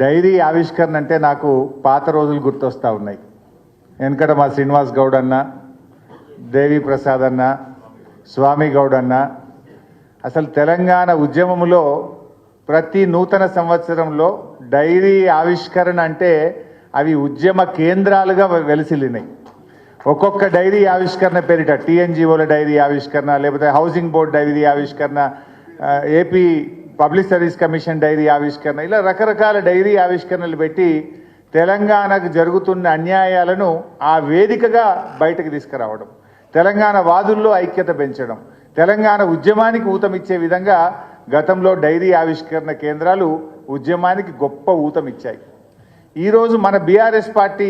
Dairy ఆవిష్కరణ అంటే నాకు పాత రోజులు గుర్తొస్తూ ఉన్నాయి. వెనకట మా శ్రీనివాస్ గౌడ్ అన్న, దేవి ప్రసాద్ అన్న, స్వామి గౌడ్ అన్న అసలు తెలంగాణ ఉద్యమంలో ప్రతి నూతన సంవత్సరంలో డైరీ ఆవిష్కరణ అంటే అవి ఉద్యమ కేంద్రాలుగా వెలిసిల్లినాయి. ఒక్కొక్క డైరీ ఆవిష్కరణ పేరిట టీఎన్జిఓల డైరీ ఆవిష్కరణ, లేకపోతే హౌసింగ్ బోర్డ్ డైరీ ఆవిష్కరణ, AP public service commission diary ఆవిష్కరణ, ఇలా రకరకాల డైరీ ఆవిష్కరణలు పెట్టి తెలంగాణకు జరుగుతున్న అన్యాయాలను ఆ వేదికగా బయటకు తీసుకురావడం, తెలంగాణ వాదుల్లో ఐక్యత పెంచడం, తెలంగాణ ఉద్యమానికి ఊతమిచ్చే విధంగా గతంలో డైరీ ఆవిష్కరణ కేంద్రాలు ఉద్యమానికి గొప్ప ఊతమిచ్చాయి. ఈరోజు మన బీఆర్ఎస్ పార్టీ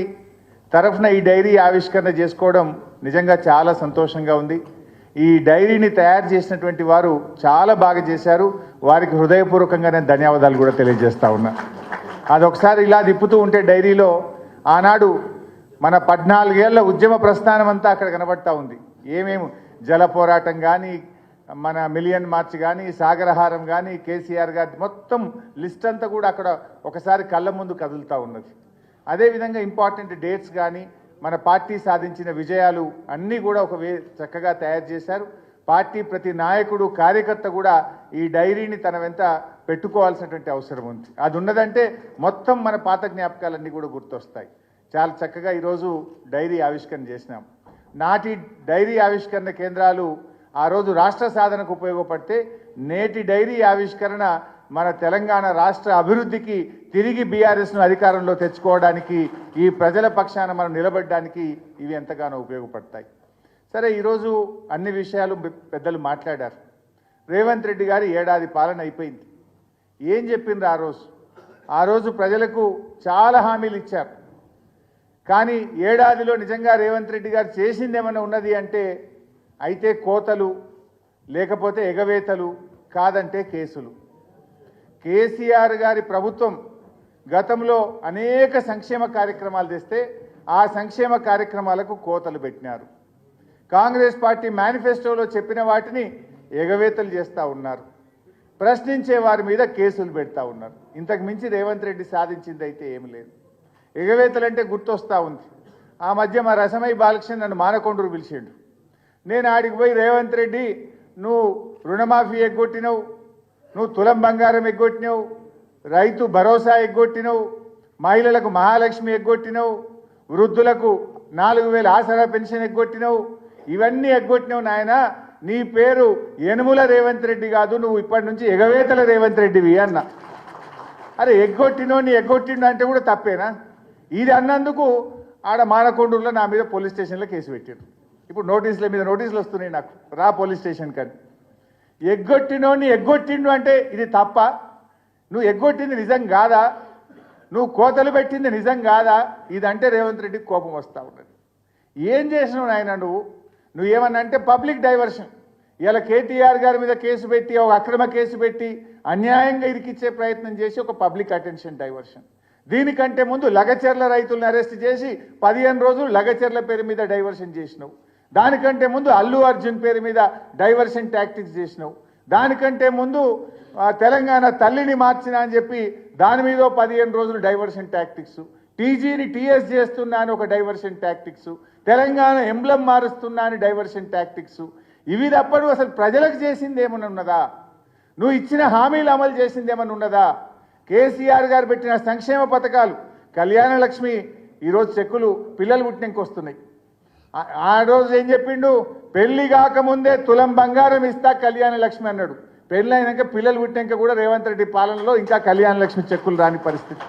తరఫున ఈ డైరీ ఆవిష్కరణ చేసుకోవడం నిజంగా చాలా సంతోషంగా ఉంది. ఈ డైరీని తయారు చేసినటువంటి వారు చాలా బాగా చేశారు. వారికి హృదయపూర్వకంగా నేను ధన్యవాదాలు కూడా తెలియజేస్తా ఉన్నా. అదొకసారి ఇలా తిప్పుతూ ఉంటే డైరీలో ఆనాడు మన 14 ఏళ్ల ఉద్యమ ప్రస్థానం అంతా అక్కడ కనబడతా ఉంది. ఏమేమి జల పోరాటం కానీ, మన మిలియన్ మార్చ్ కానీ, సాగరహారం కానీ, కేసీఆర్ గారి మొత్తం లిస్ట్ అంతా కూడా అక్కడ ఒకసారి కళ్ళ ముందు కదులుతూ ఉన్నది. అదేవిధంగా ఇంపార్టెంట్ డేట్స్ కానీ, మన పార్టీ సాధించిన విజయాలు అన్నీ కూడా చక్కగా తయారు చేశారు. పార్టీ ప్రతి నాయకుడు, కార్యకర్త కూడా ఈ డైరీని తన వెంట పెట్టుకోవాల్సినటువంటి అవసరం ఉంది. అది ఉన్నదంటే మొత్తం మన పాత జ్ఞాపకాలన్నీ కూడా గుర్తొస్తాయి. చాలా చక్కగా ఈరోజు డైరీ ఆవిష్కరణ చేసినాం. నాటి డైరీ ఆవిష్కరణ కేంద్రాలు ఆ రోజు రాష్ట్ర సాధనకు ఉపయోగపడితే, నేటి డైరీ ఆవిష్కరణ మన తెలంగాణ రాష్ట్ర అభివృద్ధికి, తిరిగి బీఆర్ఎస్ను అధికారంలో తెచ్చుకోవడానికి, ఈ ప్రజల పక్షాన మనం నిలబడడానికి ఇవి ఎంతగానో ఉపయోగపడతాయి. సరే, ఈరోజు అన్ని విషయాలు పెద్దలు మాట్లాడారు. రేవంత్ రెడ్డి గారి ఏడాది పాలన అయిపోయింది. ఏం చెప్పిండ్రు ఆ రోజు ప్రజలకు చాలా హామీలు ఇచ్చారు. కానీ ఏడాదిలో నిజంగా రేవంత్ రెడ్డి గారు చేసింది ఏమైనా ఉన్నది అంటే, అయితే కోతలు, లేకపోతే ఎగవేతలు, కాదంటే కేసులు. కేసీఆర్ గారి ప్రభుత్వం గతంలో అనేక సంక్షేమ కార్యక్రమాలు తెస్తే ఆ సంక్షేమ కార్యక్రమాలకు కోతలు పెట్టినారు. కాంగ్రెస్ పార్టీ మేనిఫెస్టోలో చెప్పిన వాటిని ఎగవేతలు చేస్తూ ఉన్నారు. ప్రశ్నించే వారి మీద కేసులు పెడతా ఉన్నారు. ఇంతకు మించి రేవంత్ రెడ్డి సాధించింది అయితే ఏమి లేదు. ఎగవేతలంటే గుర్తొస్తూ ఉంది. ఆ మధ్య మా రసమై బాలకృష్ణ నన్ను మానకొండూరు పిలిచిండు. నేను ఆడికి పోయి, రేవంత్ రెడ్డి నువ్వు రుణమాఫీ ఎగ్గొట్టినవు, నువ్వు తులం బంగారం ఎగ్గొట్టినవు, రైతు భరోసా ఎగ్గొట్టినవు, మహిళలకు మహాలక్ష్మి ఎగ్గొట్టినవు, వృద్ధులకు 4000 ఆసరా పెన్షన్ ఎగ్గొట్టినవు, ఇవన్నీ ఎగ్గొట్టినవు నాయన. నీ పేరు యనుమల రేవంత్ రెడ్డి కాదు, నువ్వు ఇప్పటి నుంచి ఎగవేతల రేవంత్ రెడ్డివి అన్న. అరే, ఎగ్గొట్టిండు అంటే కూడా తప్పేనా? ఇది అన్నందుకు ఆడ మానకొండూరులో నా మీద పోలీస్ స్టేషన్లో కేసు పెట్టారు. ఇప్పుడు నోటీసుల మీద నోటీసులు వస్తున్నాయి నాకు, రా పోలీస్ స్టేషన్ కానీ. ఎగ్గొట్టిండు అంటే ఇది తప్ప? నువ్వు ఎగ్గొట్టింది నిజం కాదా? నువ్వు కోతలు పెట్టింది నిజం కాదా? ఇదంటే రేవంత్ రెడ్డికి కోపం వస్తూ ఉన్నది. ఏం చేసినావు నాయన నువ్వేమన్నా అంటే పబ్లిక్ డైవర్షన్. ఇలా కేటీఆర్ గారి మీద కేసు పెట్టి, ఒక అక్రమ కేసు పెట్టి అన్యాయంగా ఇరికిచ్చే ప్రయత్నం చేసి ఒక పబ్లిక్ అటెన్షన్ డైవర్షన్. దీనికంటే ముందు లగచెర్ల రైతులను అరెస్ట్ చేసి 15 రోజులు లగచెర్ల పేరు మీద డైవర్షన్ చేసినావు. దానికంటే ముందు అల్లు అర్జున్ పేరు మీద డైవర్షన్ టాక్టిక్స్ చేసినావు. దానికంటే ముందు తెలంగాణ తల్లిని మార్చినా అని చెప్పి దాని మీద 15 రోజులు డైవర్షన్ టాక్టిక్స్. టీజీని టీఎస్ చేస్తున్నా అని ఒక డైవర్షన్ టాక్టిక్స్. తెలంగాణ ఎంబ్లం మారుస్తున్నా అని డైవర్షన్ టాక్టిక్స్. ఇవి తప్పడు అసలు ప్రజలకు చేసింది ఏమన్నా ఉన్నదా? నువ్వు ఇచ్చిన హామీలు అమలు చేసింది ఏమన్నా ఉన్నదా? కేసీఆర్ గారు పెట్టిన సంక్షేమ పథకాలు, కళ్యాణ లక్ష్మి, ఈరోజు చెక్కులు పిల్లలు పుట్టినాక వస్తున్నాయి. ఆ రోజు ఏం చెప్పిండు? పెళ్లి కాకముందే తులం బంగారం ఇస్తా కళ్యాణ లక్ష్మి అన్నాడు. పెళ్ళి అయినాక పిల్లలు పుట్టినాక కూడా రేవంత్ రెడ్డి పాలనలో ఇంకా కళ్యాణ లక్ష్మి చెక్కులు రాని పరిస్థితి.